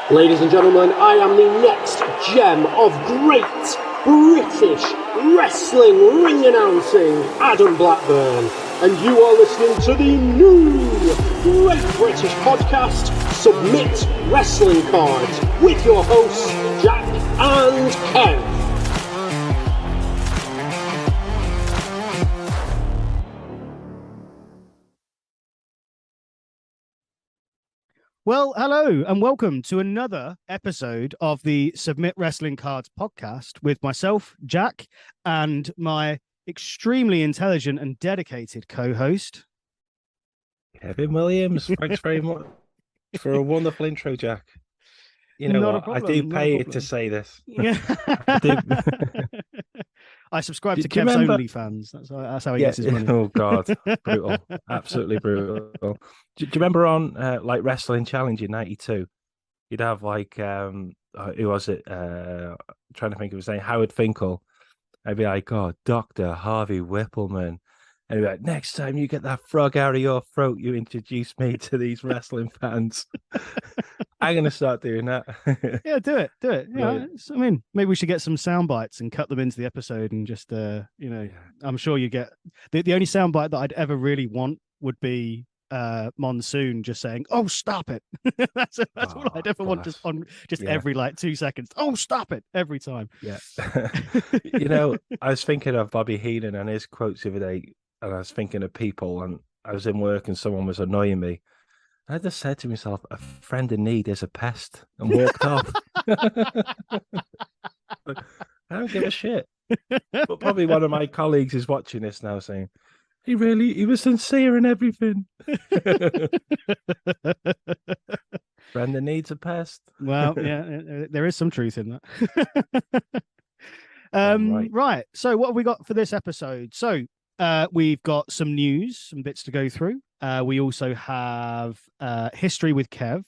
Ladies and gentlemen, I am the next gem of great British wrestling ring announcing, Adam Blackburn, and you are listening to the new Great British podcast, Submit Wrestling Cards, with your hosts, Jack and Kev. Well, hello and welcome to another episode of the Submit Wrestling Cards podcast with myself, Jack, and my extremely intelligent and dedicated co-host, Kevin Williams. Thanks very much for a wonderful intro, Jack. You know what? I do pay you to say this. Yeah. I do. I subscribe to Kev's OnlyFans. That's how he gets his money. Oh God, brutal, absolutely brutal. Do you remember on like Wrestling Challenge in '92? You'd have like who was it? Trying to think of his name, Howard Finkel. I'd be like, oh, Dr. Harvey Whippleman. And he'd be like, next time you get that frog out of your throat, you introduce me to these wrestling fans. I'm going to start doing that. Yeah, do it. Yeah, I mean, maybe we should get some sound bites and cut them into the episode and just, I'm sure you get the only sound bite that I'd ever really want would be Monsoon just saying, "Oh, stop it." that's all I'd ever want, just every like 2 seconds. "Oh, stop it," every time. Yeah. I was thinking of Bobby Heenan and his quotes the other day, and I was thinking of people, and I was in work and someone was annoying me. I just said to myself, a friend in need is a pest, and walked off. I don't give a shit. But probably one of my colleagues is watching this now saying, he was sincere in everything. Friend in need's a pest. Well, yeah, there is some truth in that. Right. So what have we got for this episode? So we've got some news, some bits to go through. We also have history with Kev.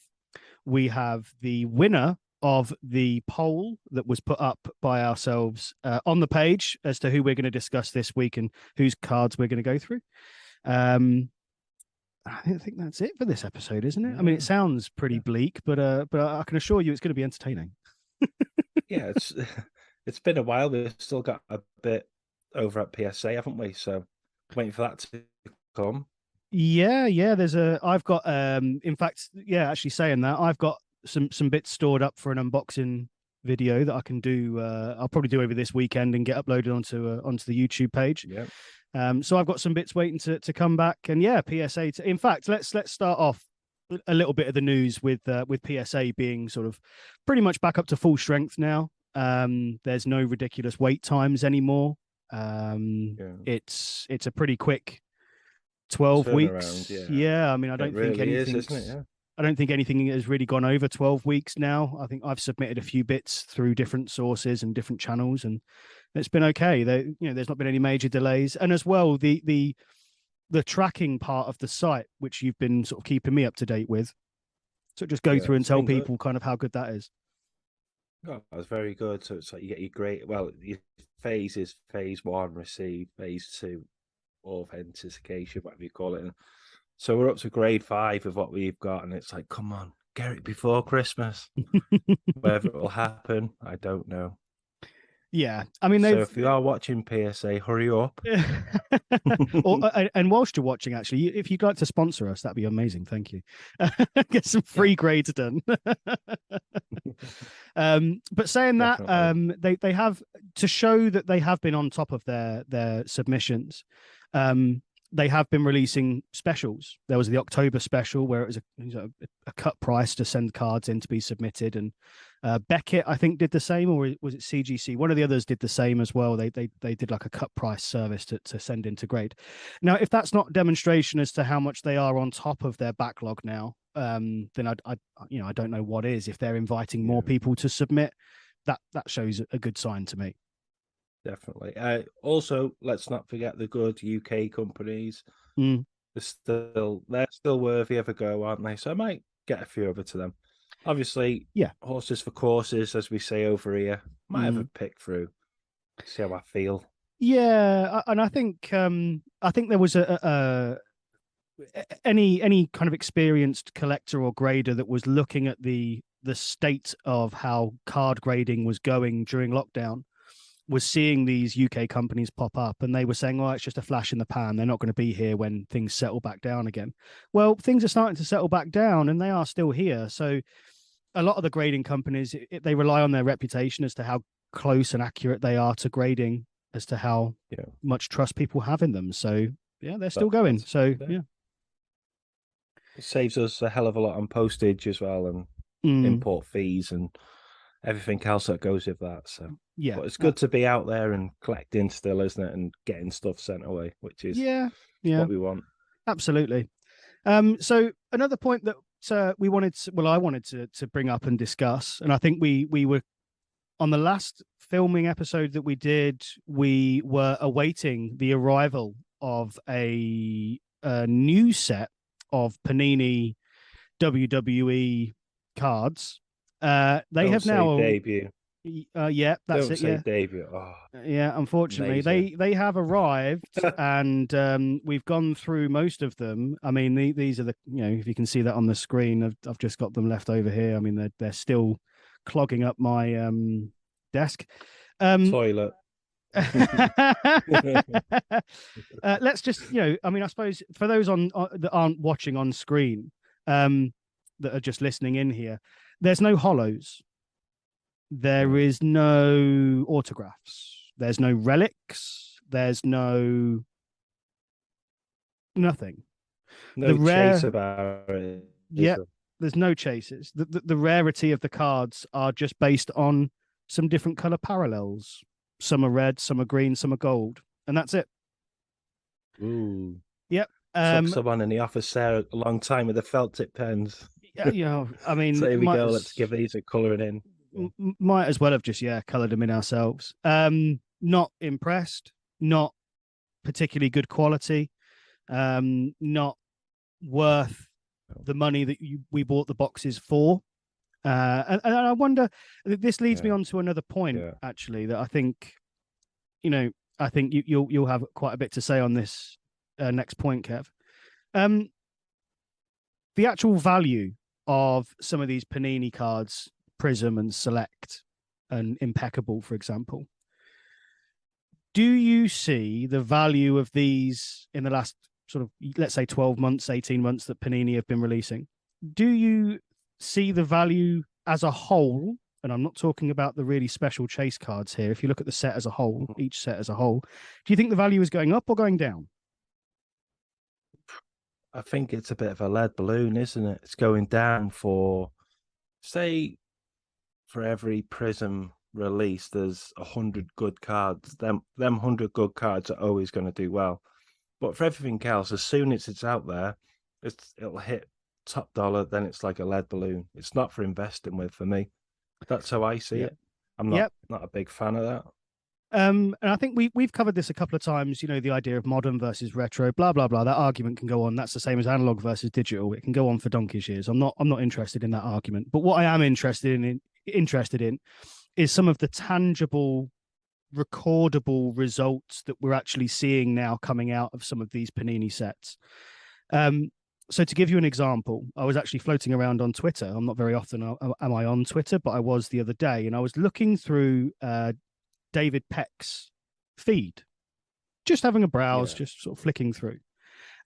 We have the winner of the poll that was put up by ourselves on the page as to who we're going to discuss this week and whose cards we're going to go through. I think that's it for this episode, isn't it? I mean, it sounds pretty bleak, but I can assure you it's going to be entertaining. Yeah, it's been a while. We've still got a bit over at PSA, haven't we? So waiting for that to come. Yeah. I've got in fact, actually saying that, I've got some bits stored up for an unboxing video that I can do. I'll probably do over this weekend and get uploaded onto the YouTube page. Yeah. So I've got some bits waiting to come back, and PSA. In fact, let's start off a little bit of the news with PSA being sort of pretty much back up to full strength now. There's no ridiculous wait times anymore. It's a pretty quick 12 weeks. Yeah, I mean, I don't think anything. I don't think anything has really gone over 12 weeks now. I think I've submitted a few bits through different sources and different channels, and it's been okay. There's not been any major delays, and as well the tracking part of the site, which you've been sort of keeping me up to date with. So just go through and tell people kind of how good that is. Oh, that's very good. So it's like you get your phases: phase 1, receive; phase 2, authentication, whatever you call it. And so we're up to grade 5 of what we've got, and it's like, come on, get it before Christmas. Whether it will happen, I don't know. Yeah, I mean, so if you are watching PSA, hurry up. And whilst you're watching, actually, if you'd like to sponsor us, that'd be amazing. Thank you. Get some free grades done. But saying that, they have, to show that they have been on top of their submissions. They have been releasing specials. There was the October special where it was a cut price to send cards in to be submitted, and Beckett, I think, did the same, or was it CGC? One of the others did the same as well. They did like a cut price service to send into grade. Now, if that's not demonstration as to how much they are on top of their backlog now, then I don't know what is. If they're inviting more people to submit, that shows a good sign to me. Definitely. Also, let's not forget the good UK companies. They're still worthy of a go, aren't they? So I might get a few over to them. Obviously, horses for courses, as we say over here. Might have a pick through. See how I feel. Yeah, and I think there was any kind of experienced collector or grader that was looking at the the state of how card grading was going during lockdown was seeing these UK companies pop up, and they were saying, "Oh, it's just a flash in the pan. They're not going to be here when things settle back down again." Well, things are starting to settle back down, and they are still here. So, a lot of the grading companies they rely on their reputation as to how close and accurate they are to grading, as to how much trust people have in them. So, yeah, they're still going. So, yeah, it saves us a hell of a lot on postage as well, and import fees and everything else that goes with that. So yeah, but it's good to be out there and collecting still, isn't it? And getting stuff sent away, which is what we want. Absolutely. So another point that I wanted to bring up and discuss, and I think we were on the last filming episode that we did, we were awaiting the arrival of a new set of Panini WWE cards. They have now debut. Yeah, that's Don't it. say Yeah, debut. Oh, yeah. Unfortunately, they have arrived, and we've gone through most of them. I mean, these are the if you can see that on the screen, I've just got them left over here. I mean, they're still clogging up my desk. Toilet. Let's just I mean, I suppose for those that aren't watching on screen, that are just listening in here, there's no hollows. There is no autographs. There's no relics. There's nothing. No chase about it. Yeah, there's no chases. The rarity of the cards are just based on some different color parallels. Some are red, some are green, some are gold, and that's it. Ooh. Yep. Took someone in the office there a long time with the felt tip pens. Yeah, I mean, so here we go. Let's give these a colouring in. Might as well have just coloured them in ourselves. Not impressed. Not particularly good quality. Not worth the money that we bought the boxes for. And I wonder. This leads me on to another point, actually, that I think, I think you'll have quite a bit to say on this next point, Kev. The actual value of some of these Panini cards, Prism and Select and Impeccable, for example. Do you see the value of these in the last sort of, let's say, 12 months, 18 months that Panini have been releasing? Do you see the value as a whole? And I'm not talking about the really special chase cards here. If you look at the set as a whole, each set as a whole, do you think the value is going up or going down? I think it's a bit of a lead balloon, isn't it? It's going down for, say, for every Prism release, there's 100 good cards. Them 100 good cards are always going to do well. But for everything else, as soon as it's out there, it'll hit top dollar. Then it's like a lead balloon. It's not for investing with for me. That's how I see it. I'm not a big fan of that. And I think we've covered this a couple of times, the idea of modern versus retro, blah, blah, blah. That argument can go on. That's the same as analog versus digital. It can go on for donkey's years. I'm not interested in that argument. But what I am interested in is some of the tangible, recordable results that we're actually seeing now coming out of some of these Panini sets. So to give you an example, I was actually floating around on Twitter. I'm not very often am I on Twitter, but I was the other day, and I was looking through David Peck's feed, just having a browse, just sort of flicking through.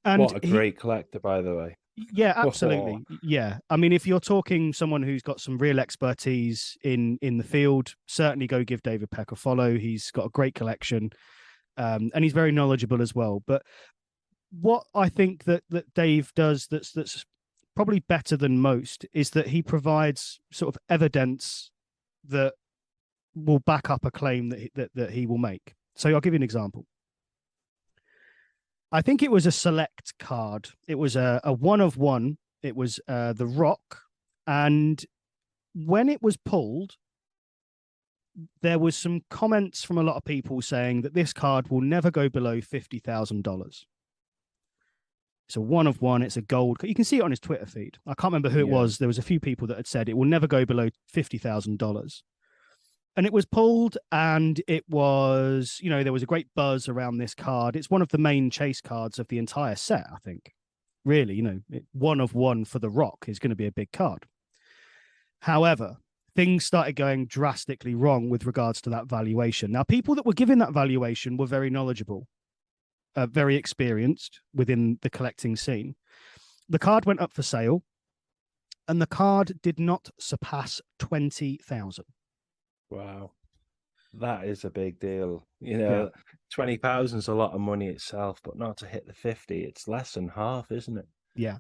And what a great collector, by the way. Yeah, absolutely. Yeah. I mean, if you're talking someone who's got some real expertise in the field, certainly go give David Peck a follow. He's got a great collection, and he's very knowledgeable as well. But what I think that Dave does that's probably better than most is that he provides sort of evidence that will back up a claim that he will make. So I'll give you an example. I think it was a Select card. It was a 1/1. It was The Rock. And when it was pulled, there was some comments from a lot of people saying that this card will never go below $50,000. It's a 1/1. It's a gold. You can see it on his Twitter feed. I can't remember who it was. There was a few people that had said it will never go below $50,000. And it was pulled, and it was, there was a great buzz around this card. It's one of the main chase cards of the entire set, I think. Really, 1/1 for The Rock is going to be a big card. However, things started going drastically wrong with regards to that valuation. Now, people that were given that valuation were very knowledgeable, very experienced within the collecting scene. The card went up for sale, and the card did not surpass 20,000. Wow. That is a big deal. 20,000 is a lot of money itself, but not to hit the 50. It's less than half, isn't it? Yeah.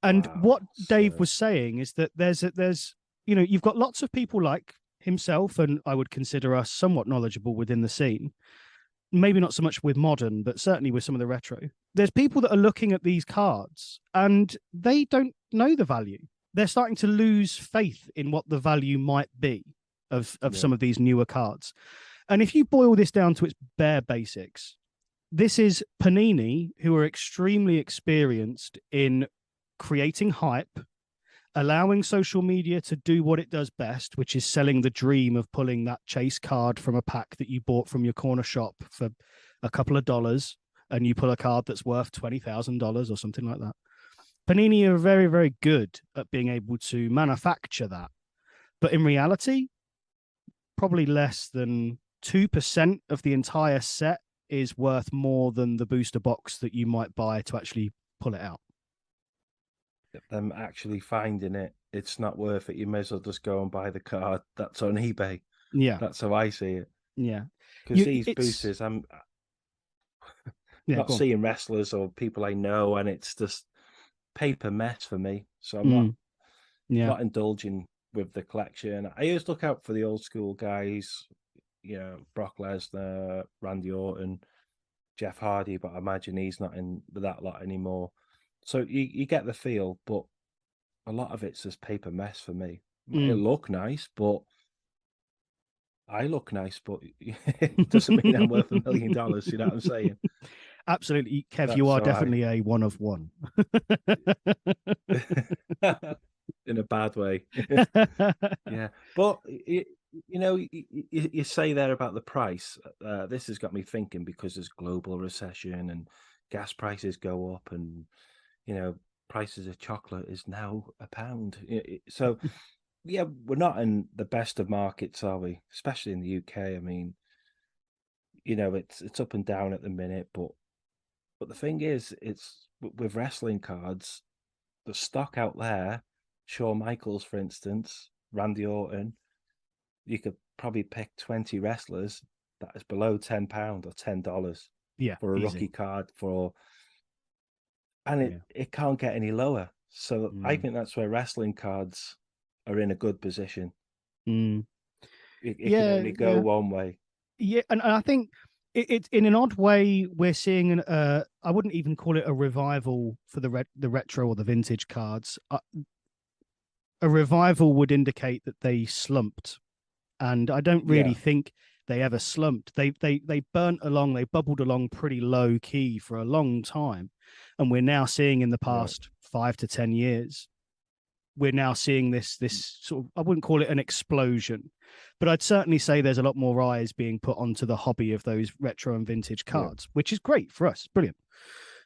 And Wow. what Dave was saying is that there's you've got lots of people like himself, and I would consider us somewhat knowledgeable within the scene. Maybe not so much with modern, but certainly with some of the retro. There's people that are looking at these cards and they don't know the value. They're starting to lose faith in what the value might be of some of these newer cards. And if you boil this down to its bare basics, this is Panini, who are extremely experienced in creating hype, allowing social media to do what it does best, which is selling the dream of pulling that chase card from a pack that you bought from your corner shop for a couple of dollars, and you pull a card that's worth $20,000 or something like that. Panini are very, very good at being able to manufacture that. But in reality, probably less than 2% of the entire set is worth more than the booster box that you might buy to actually pull it out. Them actually finding it, it's not worth it. You may as well just go and buy the card that's on eBay. Yeah. That's how I see it. Yeah. Because these boosters, I'm not go on. seeing wrestlers or people I know, and it's just paper mess for me. So I'm not indulging with the collection. I always look out for the old school guys, Brock Lesnar, Randy Orton, Jeff Hardy, but I imagine he's not in with that lot anymore. So you get the feel, but a lot of it's just paper mess for me. It look nice, but I look nice, but it doesn't mean I'm worth $1 million. You know what I'm saying? Absolutely, Kev. You are definitely a one of one. In a bad way. Yeah, but you say there about the price. This has got me thinking, because there's global recession and gas prices go up, and prices of chocolate is now £1. So yeah, we're not in the best of markets, are we? Especially in the UK. I mean, it's up and down at the minute, but the thing is, it's with wrestling cards, the stock out there, Shawn Michaels, for instance, Randy Orton, you could probably pick 20 wrestlers that is below £10 or $10 for a rookie card and it can't get any lower. So I think that's where wrestling cards are in a good position. It can only go one way. Yeah, and I think it's in an odd way we're seeing I wouldn't even call it a revival for the retro or the vintage cards. A revival would indicate that they slumped, and I don't really think they ever slumped. They burnt along, they bubbled along pretty low key for a long time, and we're now seeing in the past 5 to 10 years, we're now seeing this sort of, I wouldn't call it an explosion, but I'd certainly say there's a lot more eyes being put onto the hobby of those retro and vintage cards, which is great for us. Brilliant.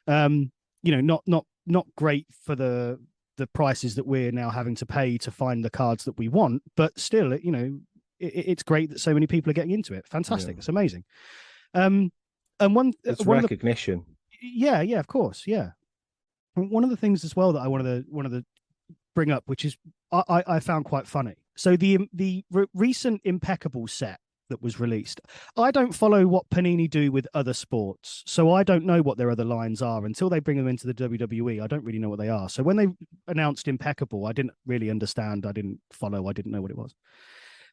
Not great for the prices that we're now having to pay to find the cards that we want, but still, it's great that so many people are getting into it. Fantastic. It's amazing. And it's recognition. Of course. Yeah. One of the things as well that I wanted to bring up, which is I found quite funny. So the recent Impeccable set that was released, I don't follow what Panini do with other sports, so I don't know what their other lines are until they bring them into the WWE. I don't really know what they are. So when they announced Impeccable, I didn't really understand. I didn't follow. I didn't know what it was.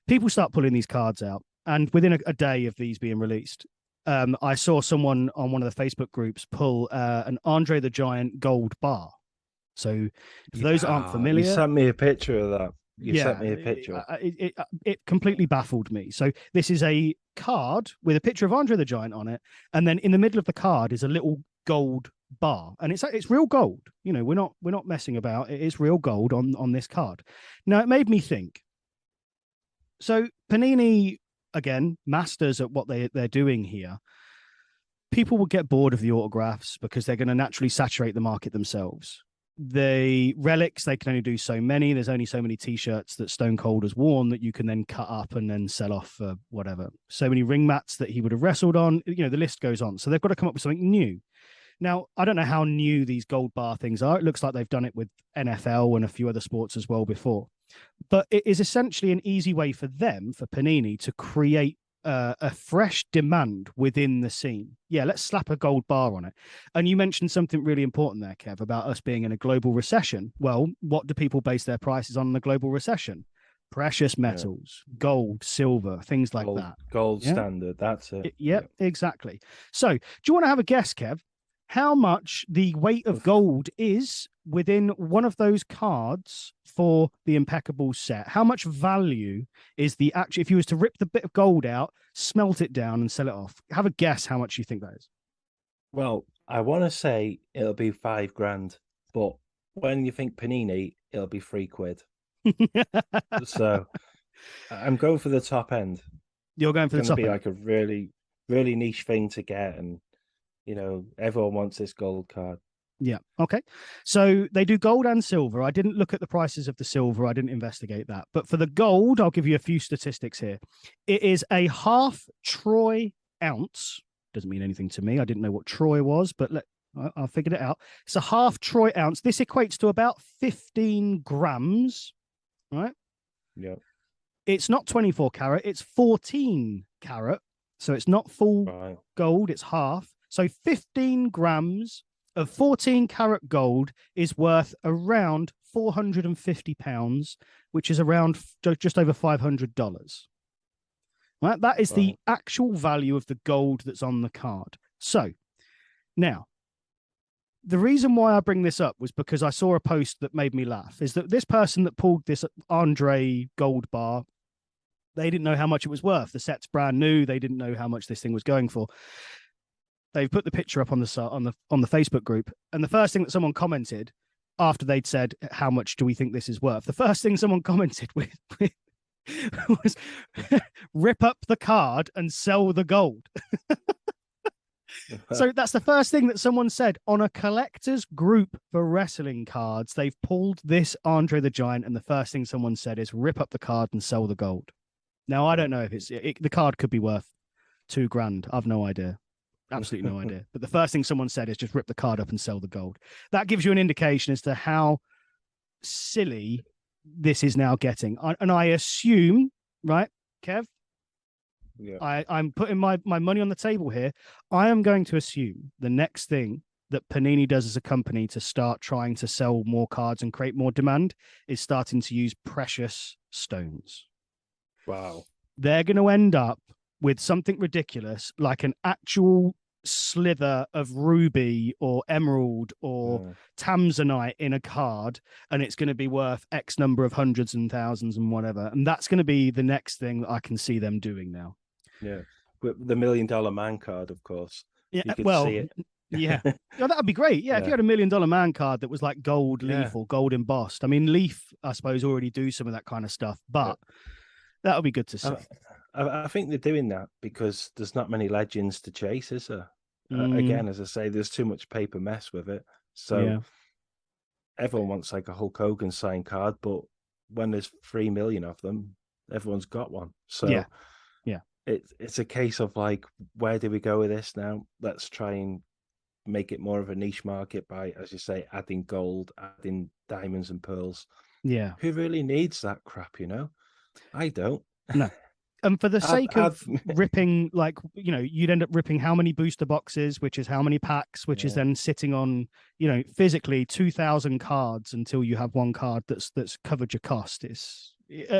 People start pulling these cards out, and within a day of these being released, I saw someone on one of the Facebook groups pull an Andre the Giant gold bar. So if those aren't familiar, you sent me a picture of that. You sent me a picture. It completely baffled me. So this is a card with a picture of Andre the Giant on it, and then in the middle of the card is a little gold bar, and it's real gold. We're not messing about. It is real gold on this card. Now it made me think. So Panini, again, masters at what they're doing here. People will get bored of the autographs because they're going to naturally saturate the market themselves. The relics, they can only do so many. There's only so many t-shirts that Stone Cold has worn that you can then cut up and then sell off for whatever. So many ring mats that he would have wrestled on. You know, the list goes on. So they've got to come up with something new. Now, I don't know how new these gold bar things are. It looks like they've done it with NFL and a few other sports as well before. But it is essentially an easy way for them, for Panini, to create a fresh demand within the scene. Yeah, let's slap a gold bar on it. And you mentioned something really important there, Kev, about us being in a global recession. Well, what do people base their prices on in the global recession? Precious metals, gold, silver, things like that. Gold standard, that's it. Yep, exactly. So do you want to have a guess, Kev, how much the weight of gold is within one of those cards for the Impeccable set? How much value is the actual, if you was to rip the bit of gold out, smelt it down and sell it off? Have a guess how much you think that is. Well, I want to say it'll be $5,000, but when you think Panini, it'll be £3. So I'm going for the top end. You're going for the top end. It's going to be like a really, really niche thing to get, and you know, everyone wants this gold card. Yeah. Okay. So they do gold and silver. I didn't look at the prices of the silver. I didn't investigate that. But for the gold, I'll give you a few statistics here. It is a half Troy ounce. Doesn't mean anything to me. I didn't know what Troy was, but I figured it out. It's a half Troy ounce. This equates to about 15 grams, right? Yeah. It's not 24 carat. It's 14 carat. So it's not full gold. It's half. So 15 grams of 14 karat gold is worth around £450, which is around just over $500. Right? That is the actual value of the gold that's on the card. So now, the reason why I bring this up was because I saw a post that made me laugh, is that this person that pulled this Andre gold bar, they didn't know how much it was worth. The set's brand new. They didn't know how much this thing was going for. They've put the picture up on the Facebook group, and the first thing that someone commented after they'd said, "How much do we think this is worth?" The first thing someone commented with was, "Rip up the card and sell the gold." So that's the first thing that someone said on a collector's group for wrestling cards. They've pulled this Andre the Giant, and the first thing someone said is, "Rip up the card and sell the gold." Now I don't know if the card could be worth $2,000. I've no idea. Absolutely no idea. But the first thing someone said is just rip the card up and sell the gold. That gives you an indication as to how silly this is now getting. And I assume, right, Kev? Yeah. I'm putting my money on the table here. I am going to assume the next thing that Panini does as a company to start trying to sell more cards and create more demand is starting to use precious stones. Wow. They're going to end up with something ridiculous like an actual slither of ruby or emerald or Tamsonite in a card, and it's going to be worth X number of hundreds and thousands and whatever. And that's going to be the next thing that I can see them doing now. Yeah. With the $1 Million Man card, of course. Yeah. You could Well, see it. Yeah. Oh, that would be great. Yeah, if you had $1 Million Man card that was like gold leaf or gold embossed. I mean, Leaf, I suppose, already do some of that kind of stuff, but that would be good to see. I think they're doing that because there's not many legends to chase, is there? Again, as I say, there's too much paper mess with it. So everyone wants like a Hulk Hogan signed card, but when there's 3 million of them, everyone's got one. So it's a case of like, where do we go with this now? Let's try and make it more of a niche market by, as you say, adding gold, adding diamonds and pearls. Yeah. Who really needs that crap, you know? I don't. No. And for the sake of ripping, like, you know, you'd end up ripping how many booster boxes, which is how many packs, which is then sitting on, you know, physically 2,000 cards until you have one card that's covered your cost.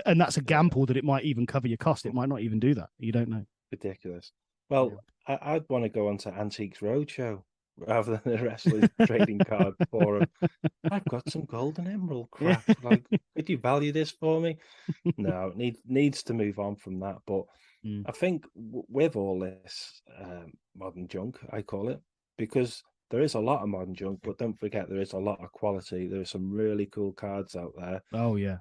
And that's a gamble that it might even cover your cost. It might not even do that. You don't know. Ridiculous. Well, I'd want to go on to Antiques Roadshow rather than a wrestling trading card forum. I've got some gold and emerald crap. Like, could you value this for me? No, it needs to move on from that. But I think with all this modern junk, I call it, because there is a lot of modern junk, but don't forget there is a lot of quality. There are some really cool cards out there. Oh yeah.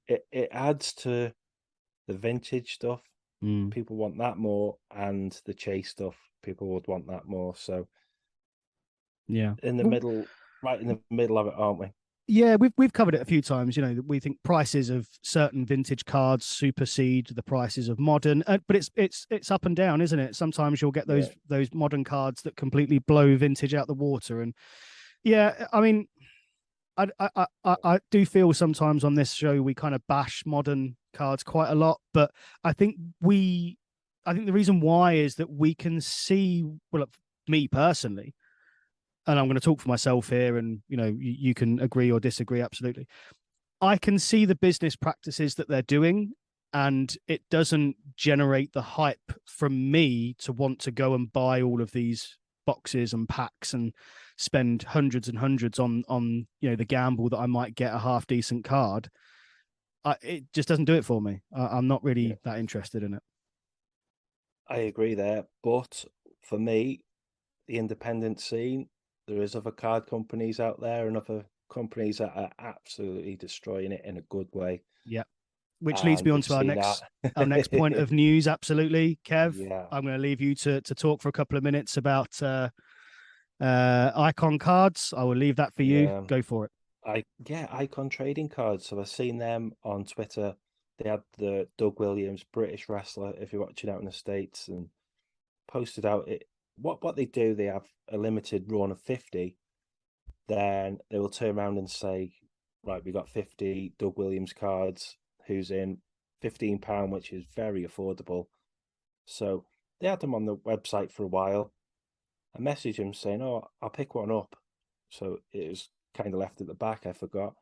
It adds to the vintage stuff. People want that more, and the chase stuff, people would want that more. So yeah, in the middle, right in the middle of it, aren't we? Yeah, we've covered it a few times. You know, we think prices of certain vintage cards supersede the prices of modern, but it's up and down, isn't it? Sometimes you'll get Yeah. those modern cards that completely blow vintage out the water, and yeah, I mean, I do feel sometimes on this show we kind of bash modern cards quite a lot, but I think I think the reason why is that we can see, well, me personally, and I'm going to talk for myself here, and you can agree or disagree. Absolutely, I can see the business practices that they're doing, and it doesn't generate the hype from me to want to go and buy all of these boxes and packs and spend hundreds and hundreds on the gamble that I might get a half decent card. It just doesn't do it for me. I'm not really that interested in it. I agree there, but for me, the independent scene, there is other card companies out there and other companies that are absolutely destroying it in a good way. Yeah. Which leads me on we've to our seen next that. our next point of news. Absolutely, Kev. Yeah. I'm going to leave you to talk for a couple of minutes about icon cards. I will leave that for you. Yeah. Go for it. Icon trading cards. So I've seen them on Twitter. They had the Doug Williams, British wrestler, if you're watching out in the States, and posted out it. What they do, they have a limited run of 50. Then they will turn around and say, right, we got 50 Doug Williams cards, who's in £15, which is very affordable. So they had them on the website for a while. I messaged him saying, oh, I'll pick one up. So it was kind of left at the back. I forgot.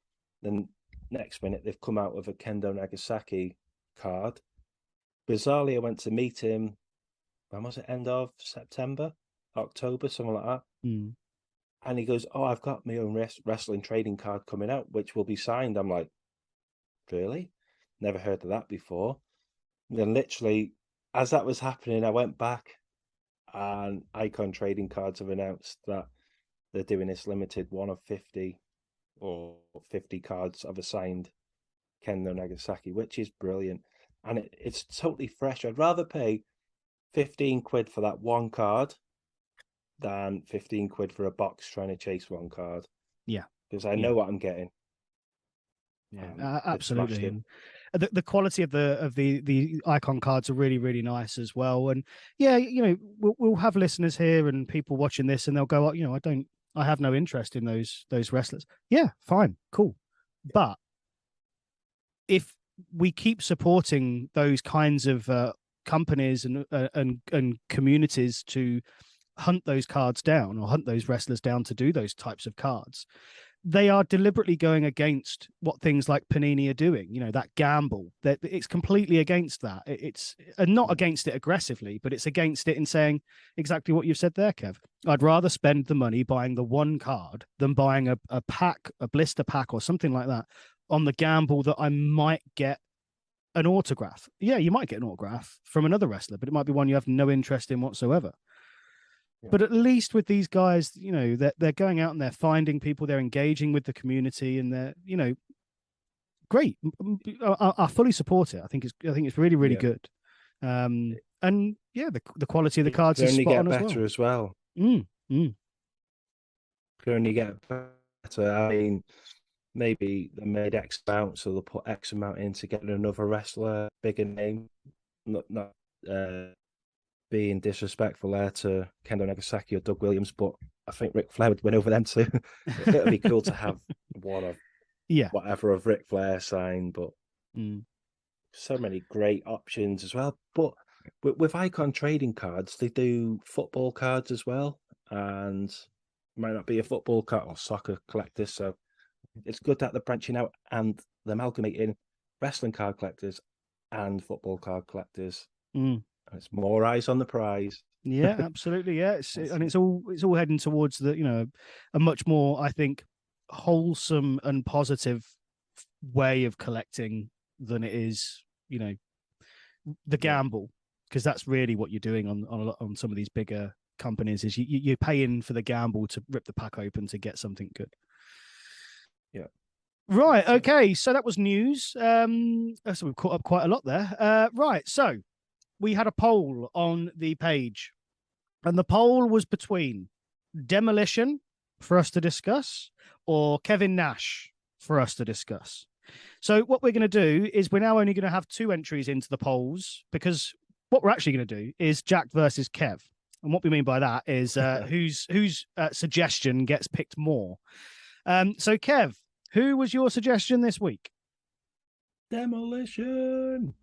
Then next minute, they've come out with a Kendo Nagasaki card. Bizarrely, I went to meet him. When was it? End of September, October, something like that. Mm. And he goes, oh, I've got my own wrestling trading card coming out, which will be signed. I'm like, really? Never heard of that before. And then literally, as that was happening, I went back and Icon Trading Cards have announced that they're doing this limited one of 50 or 50 cards of a signed Kendo Nagasaki, which is brilliant. And it's totally fresh. I'd rather pay 15 quid for that one card than 15 quid for a box trying to chase one card. Yeah. Because I know what I'm getting. Yeah, absolutely. And the quality of the icon cards are really, really nice as well. And yeah, we'll have listeners here and people watching this, and they'll go, I have no interest in those wrestlers. Yeah, fine, cool. But if we keep supporting those kinds of companies and communities to hunt those cards down or hunt those wrestlers down to do those types of cards, they are deliberately going against what things like Panini are doing. That gamble, that it's completely against that. It's not against it aggressively, but it's against it in saying exactly what you've said there, Kev. I'd rather spend the money buying the one card than buying a pack, a blister pack or something like that, on the gamble that I might get an autograph. Yeah, you might get an autograph from another wrestler, but it might be one you have no interest in whatsoever. Yeah. But at least with these guys, they're going out and they're finding people, they're engaging with the community, and they're, great. I fully support it. I think it's really, really good. And yeah, the quality of the cards is spot on as well. Mm. Can only get better. I mean, maybe they made X amount, so they'll put X amount in to get another wrestler, bigger name. Not being disrespectful there to Kendo Nagasaki or Doug Williams, but I think Ric Flair would win over them too. It would be cool to have one of whatever of Ric Flair signed, but so many great options as well. But with Icon Trading Cards, they do football cards as well, and might not be a football card or soccer collectors, so it's good that they're branching out and they're amalgamating wrestling card collectors and football card collectors. It's more eyes on the prize. Yeah, absolutely. Yeah, it's all heading towards the a much more, I think, wholesome and positive way of collecting than it is the gamble, because that's really what you're doing on some of these bigger companies. Is you're paying for the gamble to rip the pack open to get something good. Yeah. Right. Okay. So that was news. So we've caught up quite a lot there. Right. So we had a poll on the page, and the poll was between Demolition for us to discuss or Kevin Nash for us to discuss. So what we're going to do is we're now only going to have 2 entries into the polls, because what we're actually going to do is Jack versus Kev. And what we mean by that is whose suggestion gets picked more. So Kev, who was your suggestion this week? Demolition.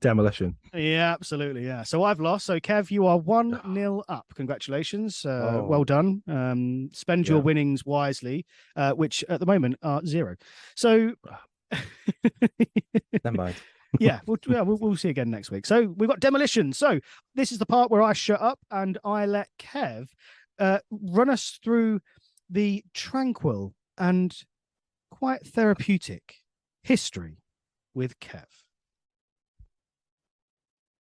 Demolition. Yeah, absolutely. Yeah. So I've lost. So Kev, you are 1-0 up. Congratulations. Well done. Spend your winnings wisely, which at the moment are 0. So Never mind. Yeah, we'll see again next week. So we've got Demolition. So this is the part where I shut up and I let Kev run us through the tranquil and quite therapeutic history with Kev.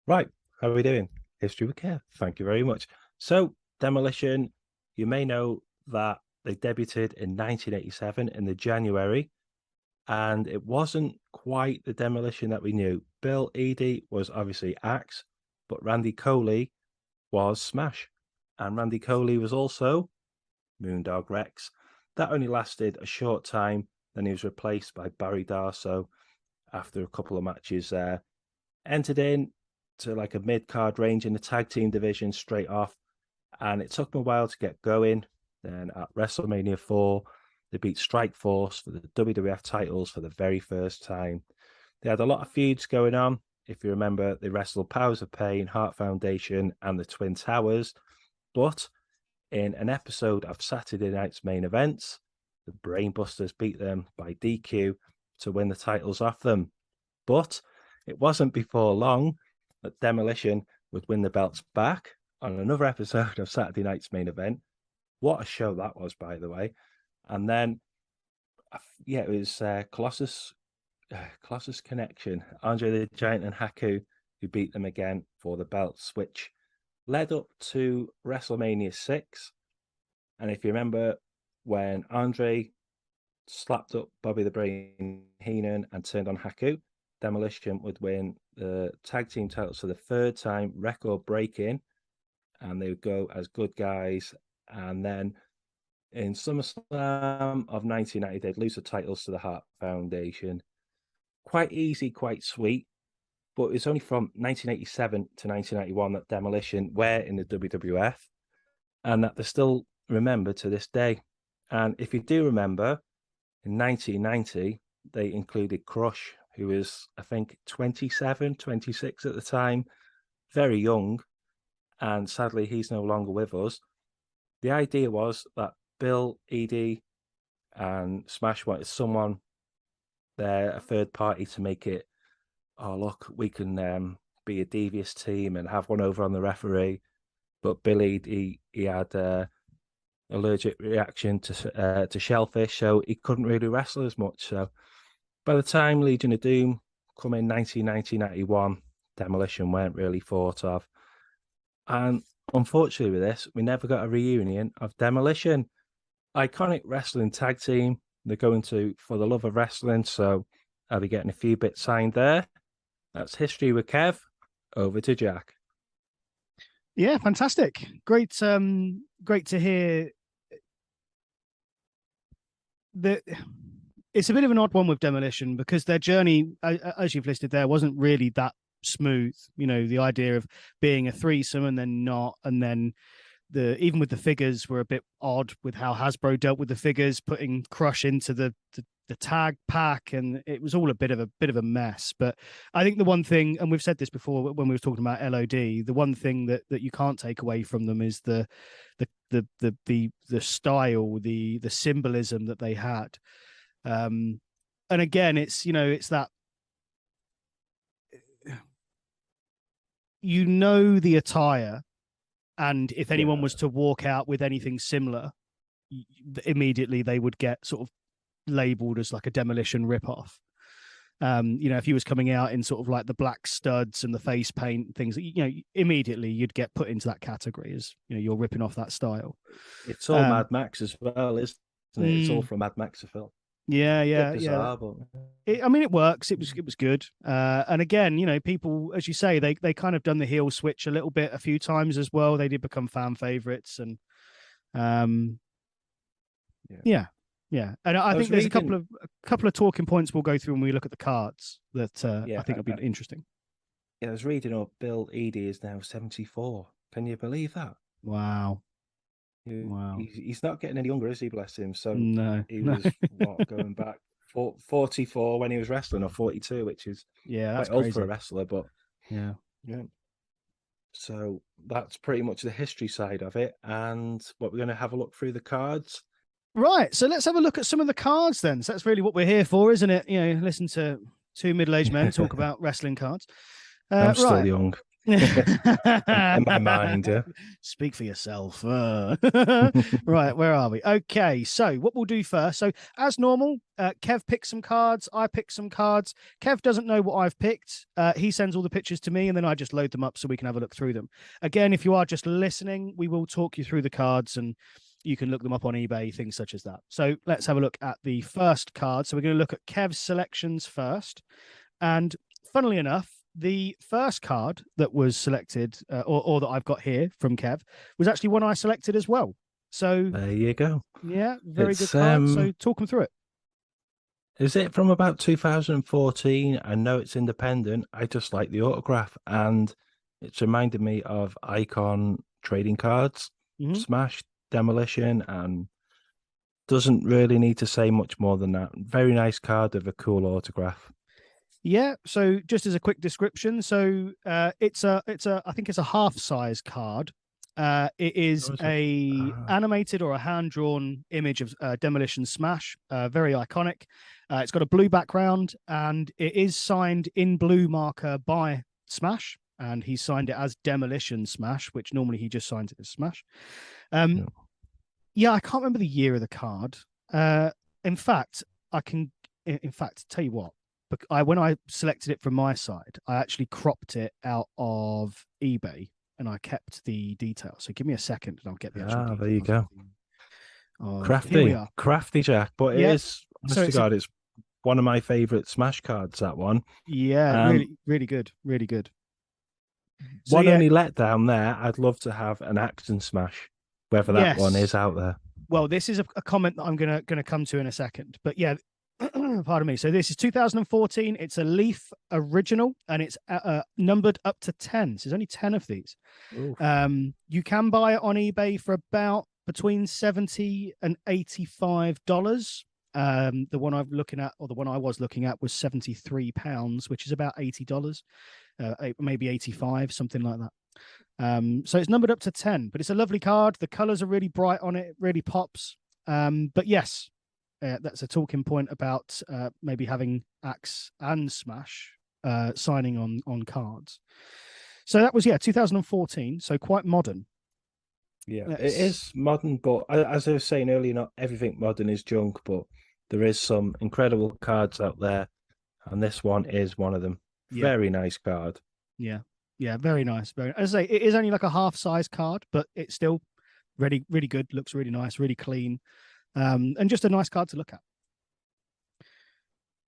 Right. How are we doing? History with Kev. Thank you very much. So Demolition, you may know that they debuted in 1987 in the January. And it wasn't quite the Demolition that we knew. Bill Eadie was obviously Axe, but Randy Coley was Smash. And Randy Coley was also Moondog Rex. That only lasted a short time. Then he was replaced by Barry Darsow after a couple of matches there. Entered in to like a mid-card range in the tag team division straight off. And it took them a while to get going. Then at WrestleMania 4, they beat Strikeforce for the WWF titles for the very first time. They had a lot of feuds going on. If you remember, they wrestled Powers of Pain, Heart Foundation, and the Twin Towers. But in an episode of Saturday Night's Main Events, the Brainbusters beat them by DQ to win the titles off them. But it wasn't before long that Demolition would win the belts back on another episode of Saturday Night's Main Event. What a show that was, by the way. And then, it was Colossus Connection, Andre the Giant and Haku, who beat them again for the belts, which led up to WrestleMania 6. And if you remember, when Andre slapped up Bobby the Brain Heenan and turned on Haku, Demolition would win the tag team titles for the 3rd time, record breaking, and they would go as good guys. And then in SummerSlam of 1990, they'd lose the titles to the Heart Foundation. Quite easy, quite sweet. But it's only from 1987 to 1991 that Demolition were in the WWF, and that they're still remembered to this day. And if you do remember, in 1990, they included Crush, who was, I think, 27, 26 at the time, very young. And sadly, he's no longer with us. The idea was that Bill Eadie and Smash wanted someone there, a third party, to make it, oh, look, we can be a devious team and have one over on the referee. But Bill Eadie, he had allergic reaction to shellfish, so he couldn't really wrestle as much. So by the time Legion of Doom come in 1991, Demolition weren't really thought of. And unfortunately with this, we never got a reunion of Demolition. Iconic wrestling tag team. They're going to For the Love of Wrestling, so I'll be getting a few bits signed there. That's history with Kev. Over to Jack. Yeah, fantastic. Great to hear that. It's a bit of an odd one with Demolition because their journey, as you've listed there, wasn't really that smooth. You know, the idea of being a threesome and then not, and then even with the figures were a bit odd with how Hasbro dealt with the figures, putting Crush into the tag pack, and it was all a bit of a mess. But I think the one thing, and we've said this before when we were talking about LOD, the one thing that you can't take away from them is the style, the symbolism that they had. And again, it's that the attire, and if anyone was to walk out with anything similar, immediately they would get sort of labeled as like a Demolition ripoff. If he was coming out in sort of like the black studs and the face paint things, immediately you'd get put into that category as, you're ripping off that style. It's all Mad Max as well, isn't it? It's all from Mad Max film. Yeah. But... it works. It was good. And again, people, as you say, they kind of done the heel switch a little bit a few times as well. They did become fan favorites, and Yeah, and I think there's a couple of talking points we'll go through when we look at the cards that I think will be interesting. Yeah, I was reading up. Bill Eadie is now 74. Can you believe that? Wow. Wow. He's not getting any younger, is he? Bless him. So he No. was going back 44 when he was wrestling, or 42, which is that's quite old crazy for a wrestler. But yeah. So that's pretty much the history side of it. And what we're going to have a look through the cards. Right. So let's have a look at some of the cards then. So that's really what we're here for, isn't it? Listen to two middle-aged men talk about wrestling cards. I'm still young. In my mind, yeah. Speak for yourself. Right, where are we? Okay, so what we'll do first. So as normal, Kev picks some cards. I pick some cards. Kev doesn't know what I've picked. He sends all the pictures to me, and then I just load them up so we can have a look through them. Again, if you are just listening, we will talk you through the cards, and you can look them up on eBay, things such as that. So let's have a look at the first card. So we're going to look at Kev's selections first. And funnily enough, the first card that was selected, or that I've got here from Kev, was actually one I selected as well. So there you go. Yeah, very good card. So talk them through it. Is it from about 2014? I know it's independent. I just like the autograph, and it's reminded me of Icon trading cards, Smash, Demolition, and doesn't really need to say much more than that. Very nice card of a cool autograph. Yeah, so just as a quick description, so I think it's a half-size card. It is animated or a hand-drawn image of Demolition Smash, very iconic. It's got a blue background, and it is signed in blue marker by Smash, and he signed it as Demolition Smash, which normally he just signs it as Smash. Yeah, I can't remember the year of the card. In fact, tell you what. When I selected it from my side, I actually cropped it out of eBay and I kept the details. So give me a second and I'll get the actual details. There you go. Here we are. Crafty Jack. But it is, honest to God, it's one of my favorite Smash cards, that one. Yeah, really, really good. Really good. So, only letdown there, I'd love to have an Action Smash, whether that one is out there. Well, this is a comment that I'm gonna come to in a second. But yeah, pardon me. So this is 2014. It's a Leaf original, and it's numbered up to 10. So there's only 10 of these. You can buy it on eBay for about between $70 and $85. The one I'm looking at, or the one I was looking at, was £73, which is about $80, maybe 85, something like that. So it's numbered up to 10, but it's a lovely card. The colors are really bright on it. It really pops. But yes. That's a talking point about maybe having Axe and Smash signing on cards. So that was 2014. So quite modern. Yeah, it is modern, but as I was saying earlier, not everything modern is junk, but there is some incredible cards out there, and this one is one of them. Very nice card. Yeah, very nice. As I say, it is only like a half-size card, but it's still really, really good. Looks really nice, really clean. And just a nice card to look at.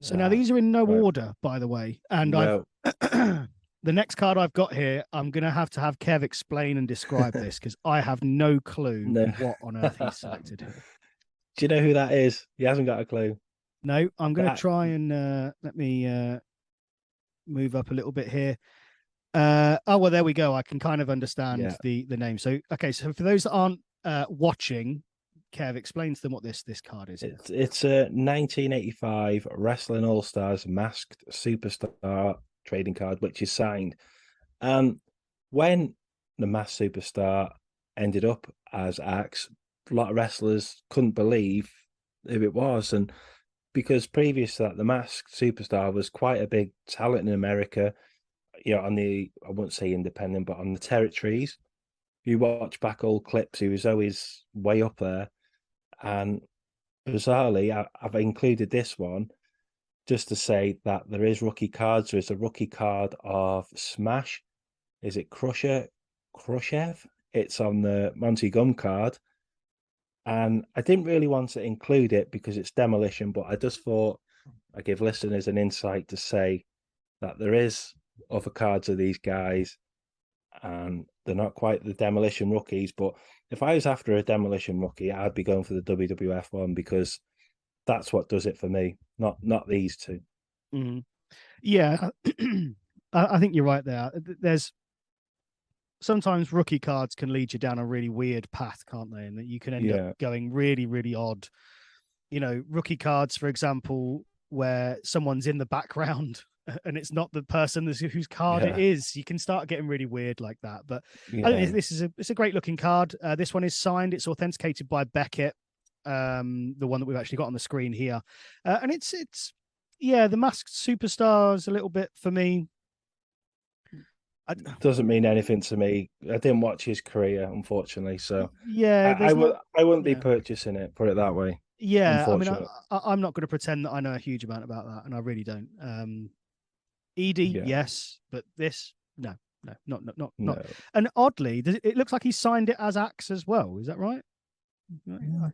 So now these are in no order, by the way. And the next card I've got here, I'm going to have Kev explain and describe this because I have no clue what on earth he's selected here. Do you know who that is? He hasn't got a clue. No, I'm going to try and let me move up a little bit here. Well, there we go. I can kind of understand the name. So, okay, so for those that aren't watching, Kev, explain to them what this card is. It's a 1985 Wrestling All Stars Masked Superstar trading card, which is signed. When the Masked Superstar ended up as Axe, a lot of wrestlers couldn't believe who it was, and because previous to that, the Masked Superstar was quite a big talent in America. On the, I wouldn't say independent, but on the territories. You watch back old clips, he was always way up there. And bizarrely, I've included this one just to say that there is rookie cards. There is a rookie card of Smash. Is it Khrushchev? It's on the Monty Gum card. And I didn't really want to include it because it's Demolition, but I just thought I'd give listeners an insight to say that there is other cards of these guys, and they're not quite the Demolition rookies. But if I was after a Demolition rookie, I'd be going for the WWF one because That's what does it for me, not these two. Mm. Yeah, I think you're right there. There's sometimes rookie cards can lead you down a really weird path, can't they? And that you can end up going really, really odd. You know, rookie cards, for example, where someone's in the background and it's not the person whose card it is. You can start getting really weird like that. But I think this is it's a great looking card. This one is signed. It's authenticated by Beckett, the one that we've actually got on the screen here, and it's the Masked Superstar is a little bit for me. Doesn't mean anything to me. I didn't watch his career, unfortunately. So I wouldn't be purchasing it. Put it that way. Yeah, I mean, I'm not going to pretend that I know a huge amount about that, and I really don't. Edie, yes, but this, no. And oddly, it looks like he signed it as Axe as well. Is that right?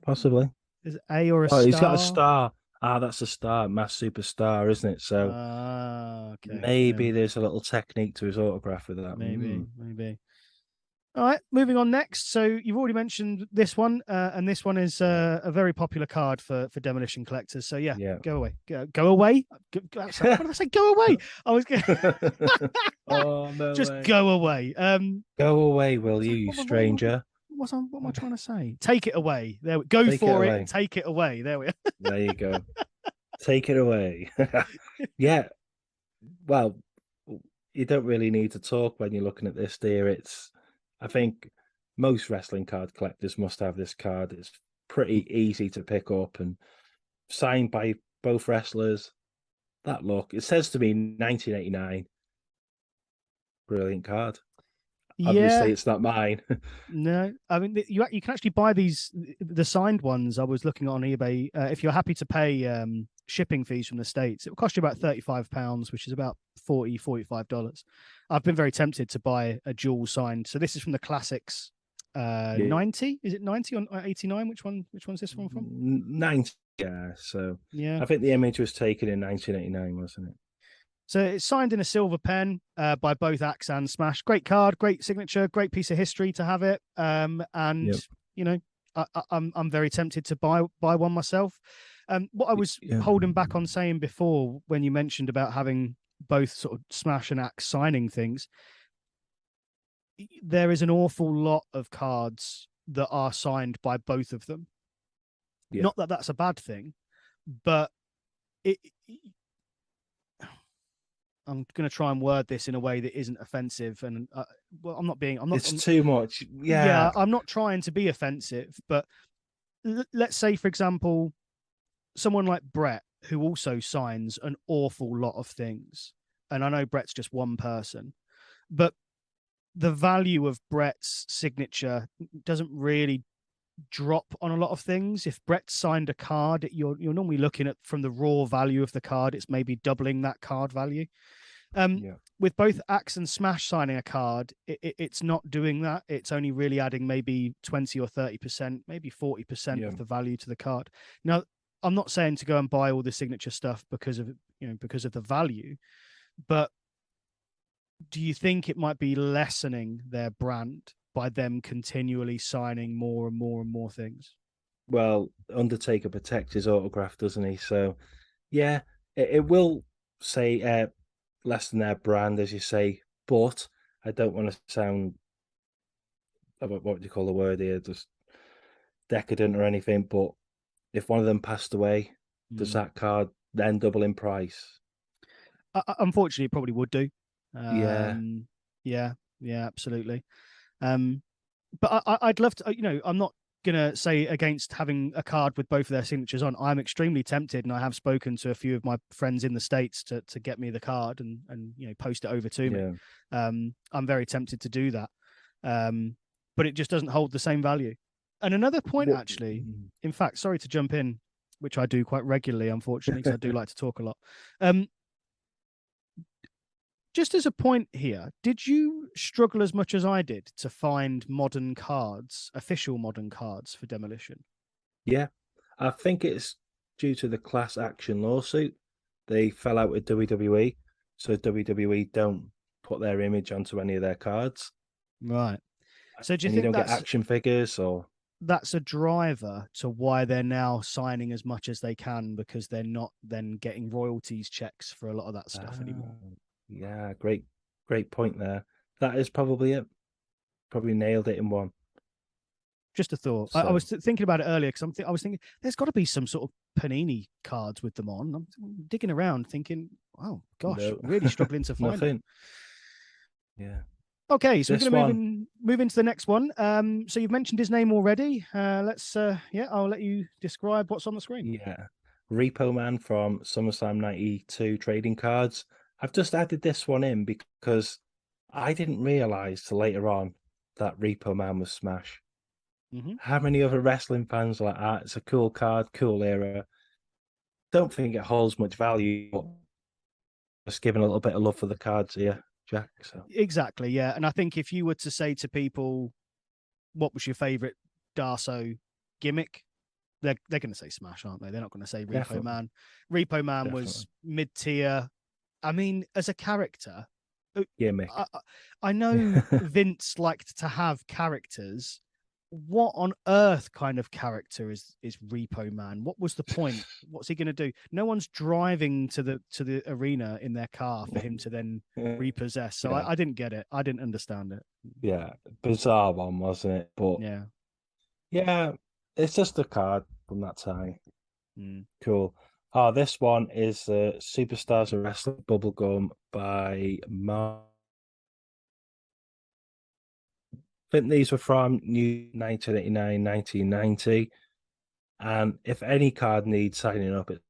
Possibly. Is it A or a star? He's got a star. That's a star, Mass Superstar, isn't it? So okay. Maybe there's a little technique to his autograph with that. Maybe. All right, moving on next. So you've already mentioned this one, and this one is a very popular card for Demolition collectors. So go away, go away. What did I say? Go away. I was oh no, just go away. Go away, will you, you stranger? What am I trying to say? Take it away. There we go. For it. Take it away. There we are. There you go. Take it away. Yeah. Well, you don't really need to talk when you're looking at this, dear. I think most wrestling card collectors must have this card. It's pretty easy to pick up and signed by both wrestlers. That look, it says to me 1989. Brilliant card. Obviously, it's not mine. No, I mean you can actually buy the signed ones. I was looking on eBay. If you're happy to pay shipping fees from the States, it will cost you about £35, which is about $45. I've been very tempted to buy a dual signed. So this is from the Classics 90. Is it 90 or 89? Which one's this one from? 90. Yeah. So I think the image was taken in 1989, wasn't it? So it's signed in a silver pen by both Axe and Smash. Great card, great signature, great piece of history to have it. You know, I'm very tempted to buy one myself. What I was holding back on saying before when you mentioned about having both sort of Smash and Axe signing things, there is an awful lot of cards that are signed by both of them. Not that that's a bad thing, but I'm going to try and word this in a way that isn't offensive, and I'm not. It's too much. Yeah, I'm not trying to be offensive, but let's say, for example, someone like Brett, who also signs an awful lot of things, and I know Brett's just one person, but the value of Brett's signature doesn't really drop on a lot of things. If Brett signed a card, you're normally looking at, from the raw value of the card, it's maybe doubling that card value. With both Axe and Smash signing a card, it's not doing that. It's only really adding maybe 20 or 30%, maybe 40% of the value to the card. Now, I'm not saying to go and buy all the signature stuff because of the value, but do you think it might be lessening their brand by them continually signing more and more and more things? Well, Undertaker protects his autograph, doesn't he? So, yeah, it will say less than their brand, as you say, but I don't want to sound, what do you call the word here, just decadent or anything, but if one of them passed away, does that card then double in price? Unfortunately, it probably would do. Yeah, absolutely. But I'd love to, I'm not going to say against having a card with both of their signatures on. I'm extremely tempted, and I have spoken to a few of my friends in the States to get me the card and post it over to me. I'm very tempted to do that. But it just doesn't hold the same value. And another point, actually, in fact, sorry to jump in, which I do quite regularly, unfortunately, because I do like to talk a lot. Just as a point here, did you struggle as much as I did to find modern cards, official modern cards for Demolition? Yeah, I think it's due to the class action lawsuit. They fell out with WWE, so WWE don't put their image onto any of their cards. Right. So do you think you don't get action figures or? that's a driver to why they're now signing as much as they can, because they're not then getting royalties checks for a lot of that stuff anymore. Yeah, great point there. That is probably it. Probably nailed it in one. Just a thought. So, I was thinking about it earlier because I was thinking there's got to be some sort of Panini cards with them on. I'm digging around thinking, oh gosh, no, really struggling to find nothing. them. Yeah. Okay, so This we're going to move into the next one. So you've mentioned his name already. Let's I'll let you describe what's on the screen. Yeah. Repo Man from SummerSlam 92 trading cards. I've just added this one in because I didn't realize till later on that Repo Man was Smash. Mm-hmm. How many other wrestling fans are like that? It's a cool card, cool era. Don't think it holds much value, but just giving a little bit of love for the cards here, Jack. So. Exactly, yeah. And I think if you were to say to people, what was your favorite Darso gimmick? They're going to say Smash, aren't they? They're not going to say Repo Definitely. Man. Repo Man Definitely. was mid-tier. I mean, as a character, Gimmick. I know Vince liked to have characters. What on earth kind of character is Repo Man? What was the point? What's he going to do? No one's driving to the arena in their car for him to then repossess. So yeah. I didn't get it. I didn't understand it. Yeah, bizarre one, wasn't it? But yeah, it's just a card from that time. Cool. Oh, this one is Superstars of Wrestling Bubblegum by Mark. I think these were from New 1989, 1990. And if any card needs signing up, it's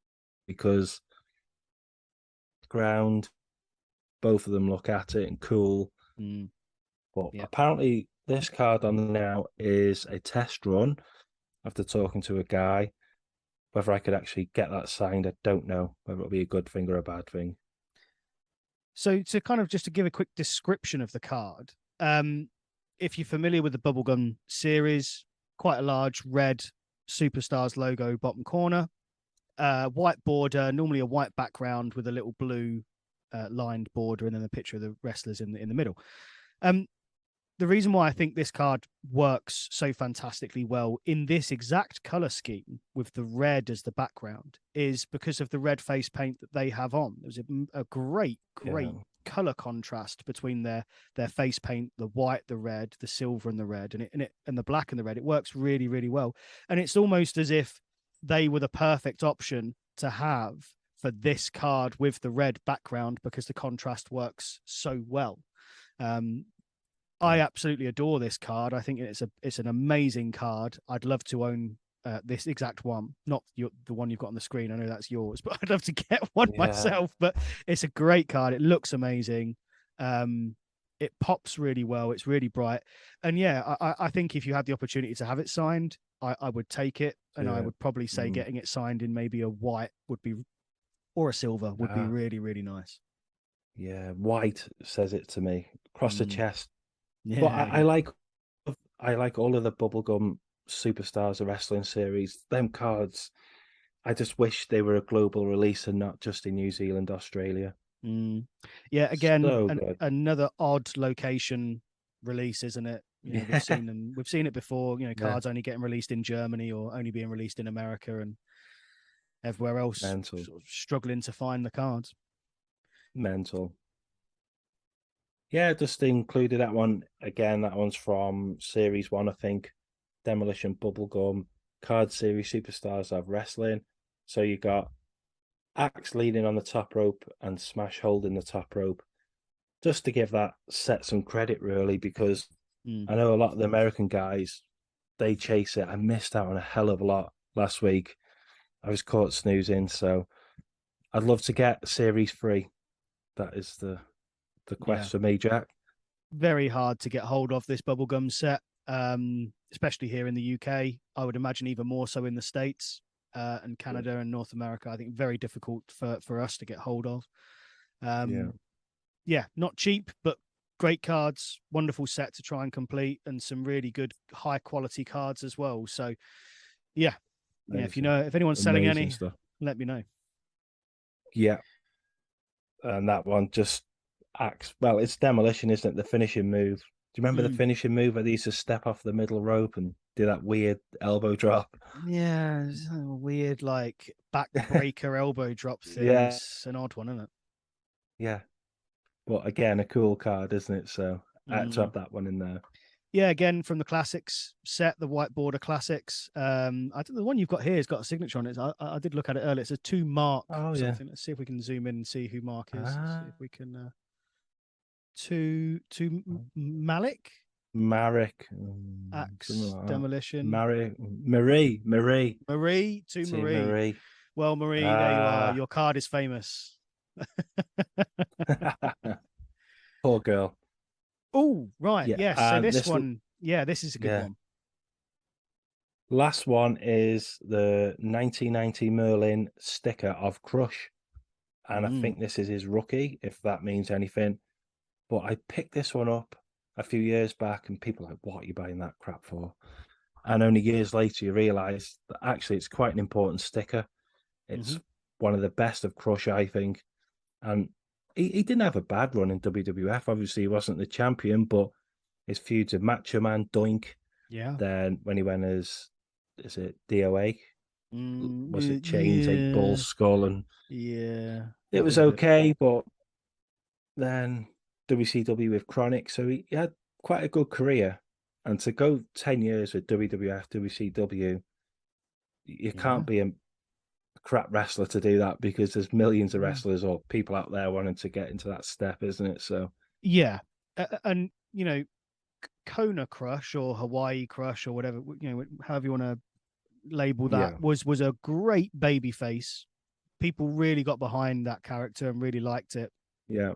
because ground, both of them look at it and cool. But apparently this card on now is a test run after talking to a guy. Whether I could actually get that signed, I don't know. Whether it'll be a good thing or a bad thing. So to kind of just to give a quick description of the card, if you're familiar with the Bubblegum series, quite a large red Superstars logo bottom corner, white border, normally a white background with a little blue lined border, and then a picture of the wrestlers in the middle. The reason why I think this card works so fantastically well in this exact color scheme with the red as the background is because of the red face paint that they have on. There's a great color contrast between their face paint, the white, the red, the silver, and the red, and the black and the red. It works really, really well, and it's almost as if they were the perfect option to have for this card with the red background because the contrast works so well. I absolutely adore this card. I think it's an amazing card. I'd love to own this exact one, not the one you've got on the screen. I know that's yours, but I'd love to get one myself. But it's a great card. It looks amazing. It pops really well. It's really bright. And I think if you had the opportunity to have it signed, I would take it. And I would probably say getting it signed in maybe a white would be, or a silver would be really, really nice. Yeah, white says it to me. Across the chest. Yeah, but I like all of the Bubblegum Superstars of Wrestling series. Them cards, I just wish they were a global release and not just in New Zealand, Australia. Yeah, again, so another odd location release, isn't it? We've seen it before. Cards only getting released in Germany or only being released in America, and everywhere else sort of struggling to find the cards. Mental. Yeah, just included that one again. That one's from Series 1, I think. Demolition Bubblegum Card Series Superstars of Wrestling. So you got Axe leading on the top rope and Smash holding the top rope. Just to give that set some credit, really, because I know a lot of the American guys, they chase it. I missed out on a hell of a lot last week. I was caught snoozing, so I'd love to get Series 3. That is the quest for me, Jack. Very hard to get hold of this Bubblegum set, especially here in the UK. I would imagine even more so in the States and Canada and North America. I think very difficult for us to get hold of. Not cheap, but great cards, wonderful set to try and complete, and some really good high quality cards as well. So if anyone's selling any stuff, let me know. And that one just Axe. Well, it's Demolition, isn't it? The finishing move. Do you remember the finishing move where they used to step off the middle rope and do that weird elbow drop. Yeah, it's a weird like backbreaker elbow drop thing. Yeah, It's an odd one, isn't it? yeah. But again, a cool card, isn't it? So I had to Mm. have that one in there. Yeah, again from the classics set, the white border classics. I think the one you've got here has got a signature on it. I did look at it earlier. It's a 2 Mark Oh yeah. something. Let's see if we can zoom in and see who Mark is. Let's see if we can Malik, Marek, Axe, like Demolition, Marie, Marie, to Team Marie. Marie. Well, Marie, there you are. Your card is famous. Poor girl. Oh, right. Yeah. Yes. So this one, yeah, this is a good one. Last one is the 1990 Merlin sticker of Crush. And I think this is his rookie, if that means anything. But I picked this one up a few years back, and people are like, what are you buying that crap for? And only years later, you realise that actually it's quite an important sticker. It's one of the best of Crush, I think. And he didn't have a bad run in WWF. Obviously, he wasn't the champion, but his feuds with Macho Man, Doink. Yeah. Then when he went as, is it DOA? Was it Chains, yeah. 8 Balls, Skull? And yeah, it was okay, but then WCW with Chronic. So he had quite a good career. And to go 10 years with WWF, WCW, you can't be a crap wrestler to do that, because there's millions of wrestlers or people out there wanting to get into that step, isn't it? So yeah, and you know, Kona Crush or Hawaii Crush or whatever, you know, however you want to label that, was a great baby face. People really got behind that character and really liked it. Yeah.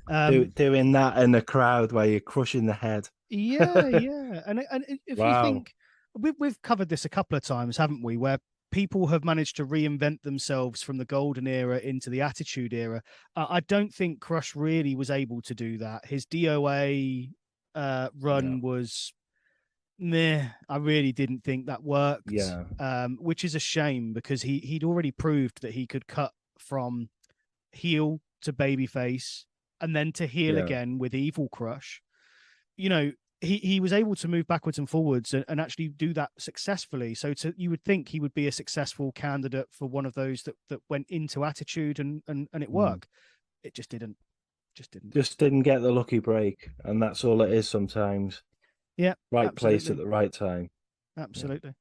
Doing that in a crowd where you're crushing the head. Yeah. And if you think, we've covered this a couple of times, haven't we, where people have managed to reinvent themselves from the golden era into the attitude era. I don't think Crush really was able to do that. His DOA run was meh. I really didn't think that worked. Yeah. Which is a shame, because he'd already proved that he could cut from heel to babyface and then to heel again with Evil Crush. You know, he was able to move backwards and forwards and actually do that successfully. So you would think he would be a successful candidate for one of those that went into attitude and it worked. It just didn't. Just didn't get the lucky break, and that's all it is sometimes. Yeah. Right absolutely. place at the right time. Absolutely. Yeah.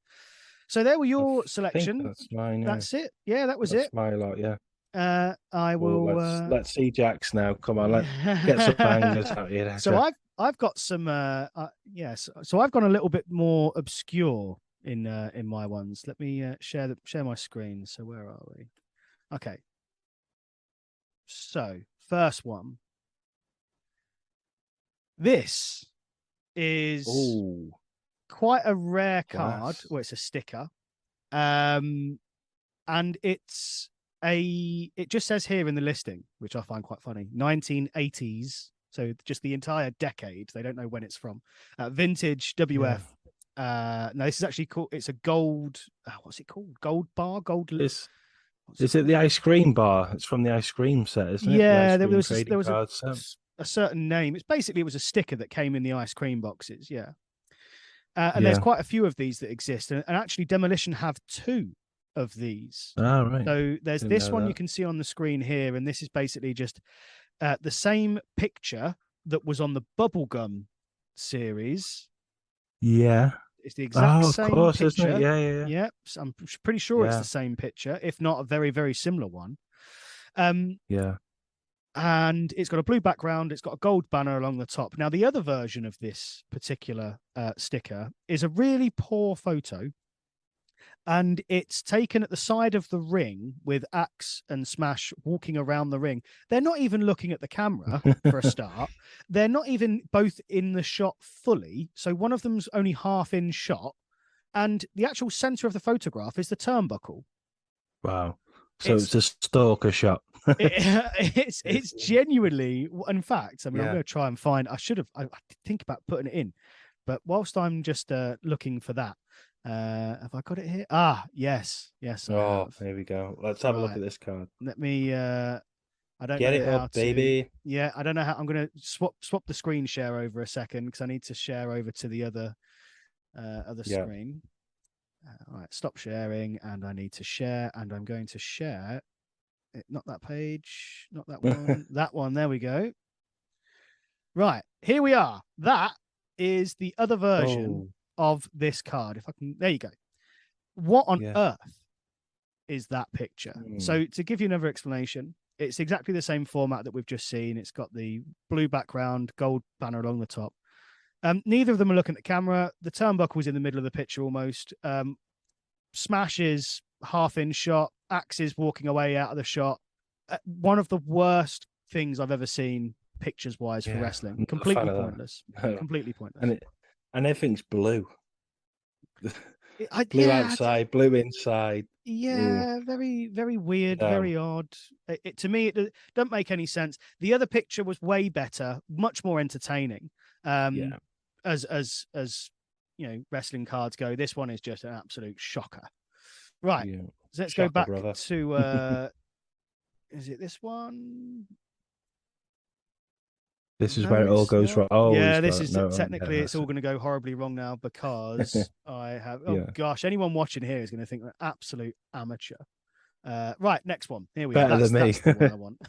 So there were your selections. That's mine. Yeah. That's it. Yeah, that's it. My lot. Yeah. I will. Let's see Jack's now. Come on, let's get some bangers out here. So I've got some. Yes. So I've gone a little bit more obscure in my ones. Let me share my screen. So where are we? Okay. So first one. This is quite a rare card. Well, it's a sticker, and it just says here in the listing, which I find quite funny, 1980s. So just the entire decade. They don't know when it's from. Vintage WF. No, this is actually called. It's a gold. What's it called? Gold bar. Gold. Is it the ice cream bar? It's from the ice cream set, isn't it? Yeah, there was a certain name. It was a sticker that came in the ice cream boxes. Yeah. And there's quite a few of these that exist, and actually Demolition have 2 of these. Oh, right. So there's this one you can see on the screen here, and this is basically just the same picture that was on the Bubblegum series. Yeah. It's the exact same course, picture. Isn't it? Yeah. Yeah, I'm pretty sure it's the same picture, if not a very, very similar one. Yeah. And it's got a blue background. It's got a gold banner along the top. Now, the other version of this particular sticker is a really poor photo. And it's taken at the side of the ring with Axe and Smash walking around the ring. They're not even looking at the camera for a start. They're not even both in the shot fully. So one of them's only half in shot. And the actual center of the photograph is the turnbuckle. Wow. So it's a stalker shot. It's genuinely, in fact, I'm going to try and find, I think about putting it in, but whilst I'm just looking for that, have I got it here? Yes. There we go. Let's have a look at this card. Let me, I don't get know it up, baby. Yeah, I don't know how. I'm going to swap the screen share over a second, because I need to share over to the other of the screen. All right, stop sharing, and I need to share, and I'm going to share it. Not that page, not that one, that one. There we go. Right, here we are. That is the other version of this card. If I can, there you go. What on earth is that picture? So to give you another explanation, it's exactly the same format that we've just seen. It's got the blue background, gold banner along the top. Neither of them are looking at the camera. The turnbuckle's in the middle of the picture almost. Smash is half in shot. Axe is walking away out of the shot. One of the worst things I've ever seen pictures-wise for wrestling. Completely pointless. Completely pointless. And everything's blue. Blue outside, blue inside. Yeah, very, very weird, very odd. To me, it doesn't make any sense. The other picture was way better, much more entertaining. As you know, wrestling cards go, this one is just an absolute shocker. Right, so let's go back to is it this one? This is where it all goes wrong. Oh, yeah, this is technically it's all going to go horribly wrong now because I have. Oh gosh, anyone watching here is going to think we're absolute amateur. Right, next one. Here we Better are. than me. That's the one I want.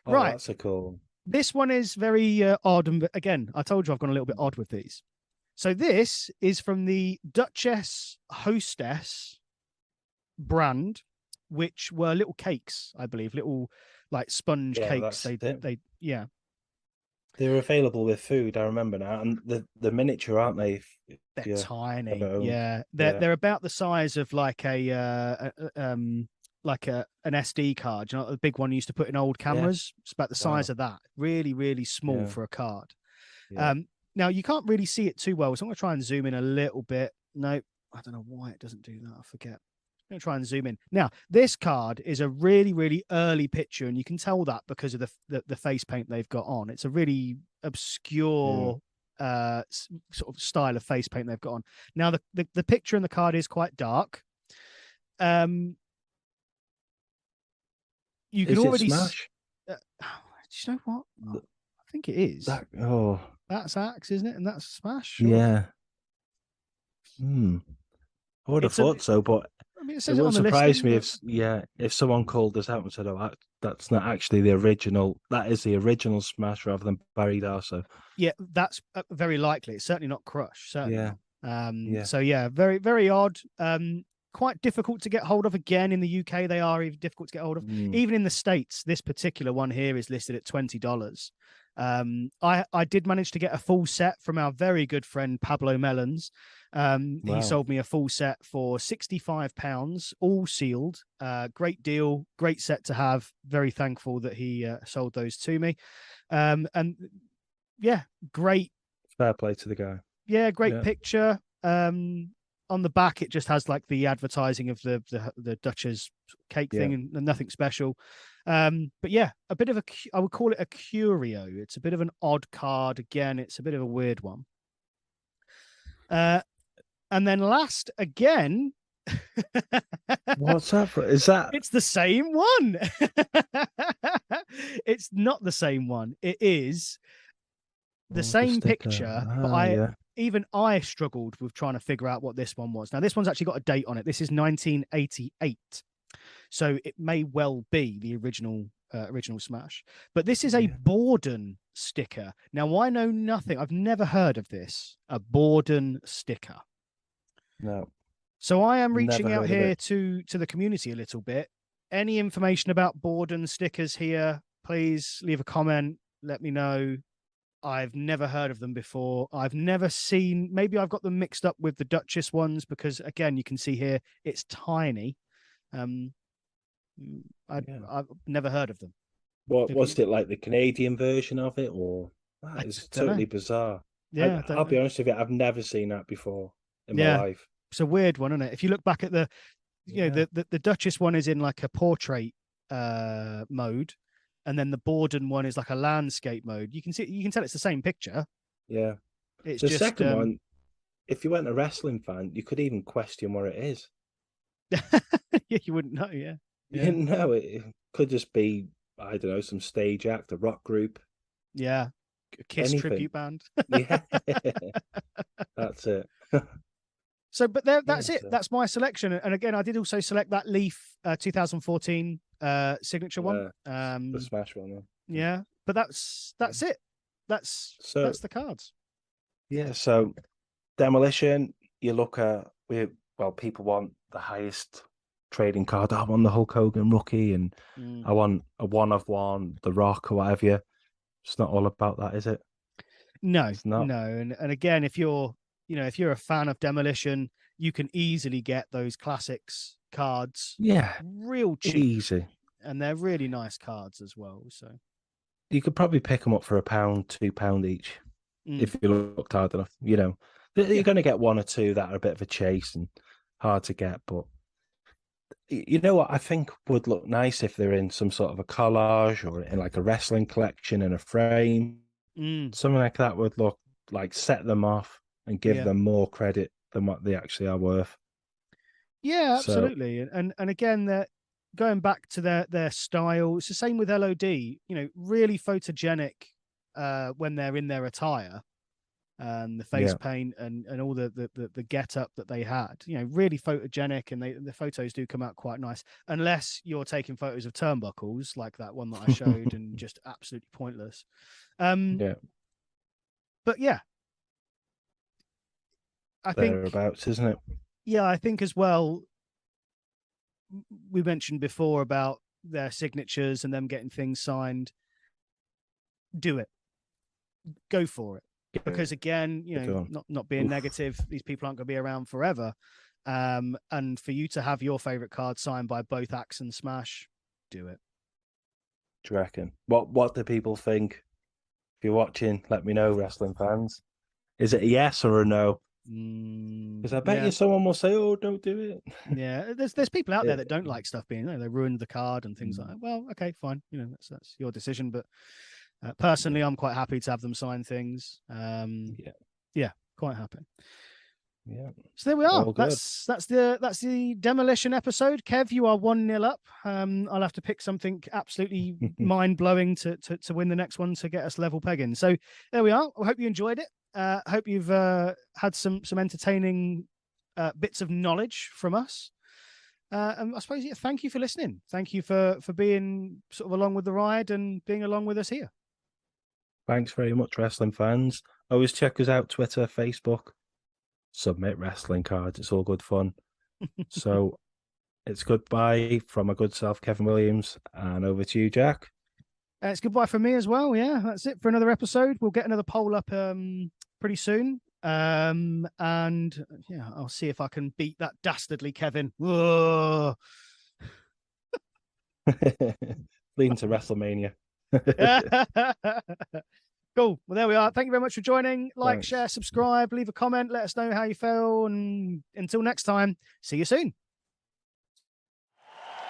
Right, that's a cool. This one is very odd, and again, I told you I've gone a little bit odd with these. So this is from the Duchess Hostess brand, which were little cakes, I believe, little like sponge cakes. They're available with food. I remember now, and the miniature, aren't they? They're tiny. Yeah, they're about the size of like an SD card. You know, the big one you used to put in old cameras. It's about the size of that. Really, really small for a card. Now you can't really see it too well, so I'm going to try and zoom in a little bit. Nope, I don't know why it doesn't do that. I forget. I'm going to try and zoom in. Now, this card is a really, really early picture, and you can tell that because of the face paint they've got on. It's a really obscure sort of style of face paint they've got on. Now, the picture in the card is quite dark. You can already Smash? Do you know what? I think it is. That's Axe, isn't it? And that's Smash. Sure. Yeah. I would have thought so, but I mean, it wouldn't surprise me if someone called us out and said, "Oh, that's not actually the original. That is the original Smash rather than Barry Darso." Yeah, that's very likely. It's certainly not Crush. Certainly. Yeah. So yeah, very, very odd. Quite difficult to get hold of. Again, in the UK, they are even difficult to get hold of. Even in the States, this particular one here is listed at $20. I did manage to get a full set from our very good friend Pablo Mellons. He sold me a full set for £65, all sealed. Great deal, great set to have. Very thankful that he sold those to me. And yeah, great. Fair play to the guy. Yeah, great picture. On the back, it just has like the advertising of the Duchess cake thing and nothing special. But yeah, a bit of I would call it a curio. It's a bit of an odd card. Again, it's a bit of a weird one. And then last again. What's that for? Is that? It's the same one. It's not the same one. It is the same picture, but even I struggled with trying to figure out what this one was. Now, this one's actually got a date on it. This is 1988. So it may well be the original Smash. But this is a Borden sticker. Now, I know nothing. I've never heard of this. A Borden sticker. No. So I am reaching out here to the community a little bit. Any information about Borden stickers here, please leave a comment. Let me know. I've never heard of them before. I've never seen, maybe I've got them mixed up with the Duchess ones because, again, you can see here, it's tiny. I've never heard of them. What was it, like the Canadian version of it, or it's totally bizarre? Yeah, I'll be honest with you, I've never seen that before in my life. It's a weird one, isn't it? If you look back at the Duchess one is in like a portrait mode, and then the Borden one is like a landscape mode. You can tell it's the same picture. Yeah, it's the just, second one. If you weren't a wrestling fan, you could even question what it is. Yeah, you wouldn't know. Yeah, you didn't know it could just be, I don't know, some stage act, a rock group. Yeah, Kiss anything. tribute band. Yeah, that's it. So, but that's it. So. That's my selection. And again, I did also select that Leaf 2014 signature one. The Smash one. Yeah, but that's it. That's the cards. Yeah. So Demolition, you look at people want the highest trading card. I want the Hulk Hogan rookie, and I want a 1/1, The Rock, or whatever. It's not all about that, is it? No, it's not. No. And again, if you're a fan of Demolition, you can easily get those classics cards. Yeah, real cheap, easy, and they're really nice cards as well. So you could probably pick them up for £1, £2 each if you looked hard enough. You're going to get one or two that are a bit of a chase and hard to get, but you know what I think would look nice if they're in some sort of a collage or in like a wrestling collection in a frame. Something like that would look like set them off and give them more credit than what they actually are worth. Yeah, absolutely. So, and again, they're going back to their style. It's the same with LOD. Really photogenic when they're in their attire. The face paint and all the get up that they had, really photogenic, and the photos do come out quite nice, unless you're taking photos of turnbuckles like that one that I showed and just absolutely pointless. But yeah, I think thereabouts, isn't it? Yeah, I think as well. We mentioned before about their signatures and them getting things signed. Do it. Go for it. Because again, not being negative, these people aren't going to be around forever. And for you to have your favorite card signed by both Axe and Smash, do it. Do you reckon? What do people think? If you're watching, let me know, wrestling fans. Is it a yes or a no? Because I bet you someone will say, "Oh, don't do it." Yeah, there's people out there that don't like stuff being they ruined the card and things like that. Well, okay, fine. That's your decision, but. Personally, I'm quite happy to have them sign things. Yeah, quite happy. Yeah. So there we are. That's the Demolition episode. Kev, you are 1-0 up. I'll have to pick something absolutely mind blowing to win the next one to get us level pegging. So there we are. I hope you enjoyed it. Hope you've had some entertaining bits of knowledge from us. And I suppose thank you for listening. Thank you for being sort of along with the ride and being along with us here. Thanks very much, wrestling fans. Always check us out, Twitter, Facebook. Submit wrestling cards. It's all good fun. So it's goodbye from my good self, Kevin Williams, and over to you, Jack. It's goodbye from me as well. Yeah, that's it for another episode. We'll get another poll up pretty soon. And yeah, I'll see if I can beat that dastardly Kevin. Leading to WrestleMania. Cool. Well, there we are. Thank you very much for joining. Like, share, subscribe, leave a comment, let us know how you feel, and until next time, see you soon.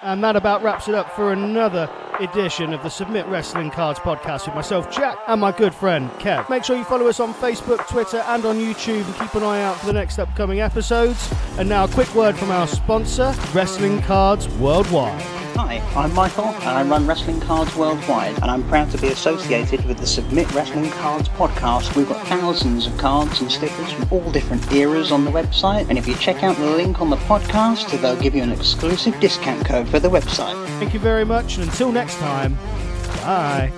And that about wraps it up for another edition of the Submit Wrestling Cards podcast with myself, Jack, and my good friend, Kev. Make sure you follow us on Facebook, Twitter, and on YouTube, and keep an eye out for the next upcoming episodes. And now a quick word from our sponsor, Wrestling Cards Worldwide. Hi, I'm Michael, and I run Wrestling Cards Worldwide, and I'm proud to be associated with the Submit Wrestling Cards podcast. We've got thousands of cards and stickers from all different eras on the website, and if you check out the link on the podcast, they'll give you an exclusive discount code for the website. Thank you very much, and until next time, bye.